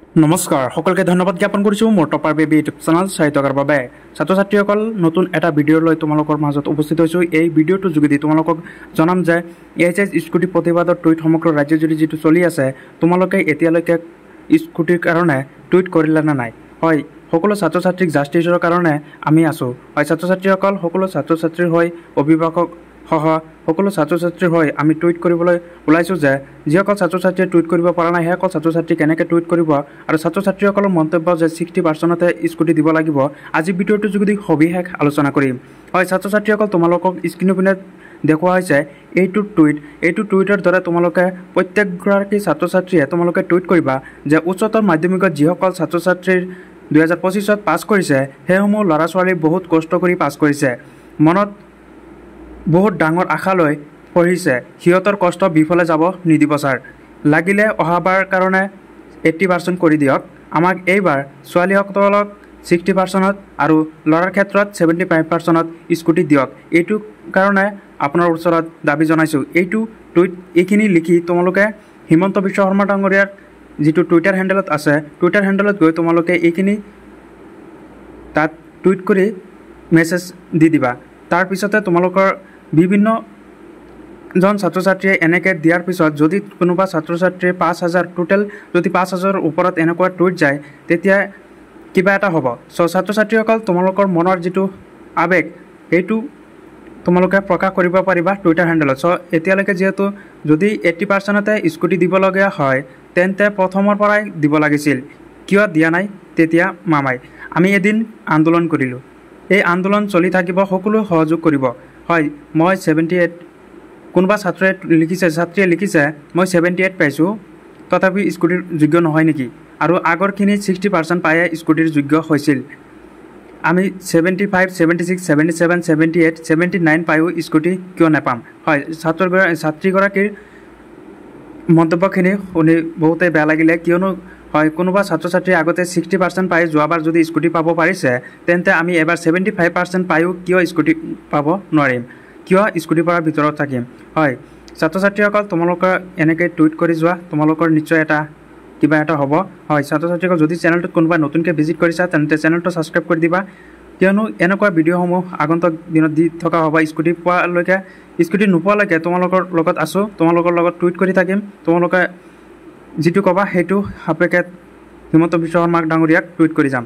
নমস্কাৰ সকলকে ধন্যবাদ জ্ঞাপন কৰিছোঁ মোৰ টপাৰ বেবী ইউটিউব চেনেল চাই থকাৰ বাবে। ছাত্ৰ ছাত্ৰীসকল নতুন এটা ভিডিঅ' লৈ তোমালোকৰ মাজত উপস্থিত হৈছোঁ। এই ভিডিঅ'টোৰ যোগেদি তোমালোকক জনাম যে এইচএছ স্কুটি প্ৰতিবাদৰ টুইট সমগ্ৰ ৰাজ্যজুৰি যিটো চলি আছে, তোমালোকে এতিয়ালৈকে স্কুটিৰ কাৰণে টুইট কৰিলে নে নাই? হয়, সকলো ছাত্ৰ ছাত্ৰীক জাষ্টিছৰ কাৰণে আমি আছোঁ। হয়, ছাত্ৰ ছাত্ৰীসকল সকলো ছাত্ৰ ছাত্ৰীৰ হৈ অভিভাৱক সহ সকলো ছাত্ৰ ছাত্ৰীৰ হৈ আমি টুইট কৰিবলৈ ওলাইছোঁ যে যিসকল ছাত্ৰ ছাত্ৰীয়ে টুইট কৰিব পৰা নাই সেইসকল ছাত্ৰ ছাত্ৰী কেনেকৈ টুইট কৰিব আৰু ছাত্ৰ ছাত্ৰীসকলৰ মন্তব্য যে 60%তে স্কুটি দিব লাগিব। আজি ভিডিঅ'টোৰ যোগেদি সবিশেষ আলোচনা কৰিম। হয়, ছাত্ৰ ছাত্ৰীসকল তোমালোকক স্ক্ৰীনৰ পিনে দেখুওৱা হৈছে এইটো টুইটৰ দ্বাৰা তোমালোকে প্ৰত্যেকগৰাকী ছাত্ৰ ছাত্ৰীয়ে তোমালোকে টুইট কৰিবা যে উচ্চতৰ মাধ্যমিকত যিসকল ছাত্ৰ ছাত্ৰীৰ 2025ত পাছ কৰিছে সেইসমূহ ল'ৰা ছোৱালী বহুত কষ্ট কৰি পাছ কৰিছে, মনত বহুত ডাঙৰ আশা লৈ পঢ়িছে, সিহঁতৰ কষ্ট বিফলে যাব নিদিব ছাৰ। লাগিলে অহাবাৰ কাৰণে 80% কৰি দিয়ক, আমাক এইবাৰ ছোৱালীসকলক 60%ত আৰু ল'ৰাৰ ক্ষেত্ৰত 75%ত স্কুটি দিয়ক। এইটো কাৰণে আপোনাৰ ওচৰত দাবী জনাইছোঁ। এইখিনি লিখি তোমালোকে হিমন্ত বিশ্ব শৰ্মা ডাঙৰীয়াৰ যিটো টুইটাৰ হেণ্ডেলত আছে, টুইটাৰ হেণ্ডেলত গৈ তোমালোকে এইখিনি তাত টুইট কৰি মেছেজ দি দিবা। তাৰপিছতে তোমালোকৰ বিভিন্নজন ছাত্ৰ ছাত্ৰীয়ে এনেকৈ দিয়াৰ পিছত যদি কোনোবা ছাত্ৰ ছাত্ৰীয়ে 5000 টোটেল যদি 5000ৰ ওপৰত এনেকুৱা টুইট যায় তেতিয়া কিবা এটা হ'ব। ছাত্ৰ ছাত্ৰীসকল তোমালোকৰ মনৰ যিটো আৱেগ সেইটো তোমালোকে প্ৰকাশ কৰিব পাৰিবা টুইটাৰ হেণ্ডেলত। এতিয়ালৈকে যিহেতু যদি 80%তে স্কুটি দিবলগীয়া হয় তেন্তে প্ৰথমৰ পৰাই দিব লাগিছিল, কিয় দিয়া নাই তেতিয়া মামাই। আমি এদিন আন্দোলন কৰিলোঁ, এই আন্দোলন চলি থাকিব, সকলো সহযোগ কৰিব। হয়, মই 78 কোনোবা ছাত্ৰীয়ে লিখিছে মই 78 পাইছোঁ তথাপি স্কুটিৰ যোগ্য নহয় নেকি? আৰু আগৰখিনি 60% পায়ে স্কুটিৰ যোগ্য হৈছিল। আমি 75, 76, 77, 78, 79 পায়ো স্কুটি কিয় নাপাম? হয়, ছাত্ৰীগৰাকীৰ মন্তব্যখিনি শুনি বহুতেই বেয়া লাগিলে, কিয়নো হয় কোনোবা ছাত্ৰ ছাত্ৰী আগতে 60% পাই যোৱাবাৰ যদি স্কুটি পাব পাৰিছে তেন্তে আমি এবাৰ 75% পায়ো কিয় স্কুটি পাব নোৱাৰিম, কিয় স্কুটিৰ পৰা ভিতৰত থাকিম? হয়, ছাত্ৰ ছাত্ৰীসকল তোমালোকে এনেকৈ টুইট কৰি যোৱা, তোমালোকৰ নিশ্চয় কিবা এটা হ'ব। হয়, ছাত্ৰ ছাত্ৰীসকল যদি চেনেলটোত কোনোবা নতুনকৈ ভিজিট কৰিছা তেন্তে চেনেলটো ছাবস্ক্ৰাইব কৰি দিবা, কিয়নো এনেকুৱা ভিডিঅ'সমূহ আগন্তুক দিনত দি থকা হ'ব। স্কুটি নোপোৱালৈকে তোমালোকৰ লগত আছোঁ, তোমালোকৰ লগত টুইট কৰি থাকিম। তোমালোকে যিটো ক'বা সেইটো সাপেক্ষে হিমন্ত বিশ্ব শৰ্মা ডাঙৰীয়াক টুইট কৰি যাম।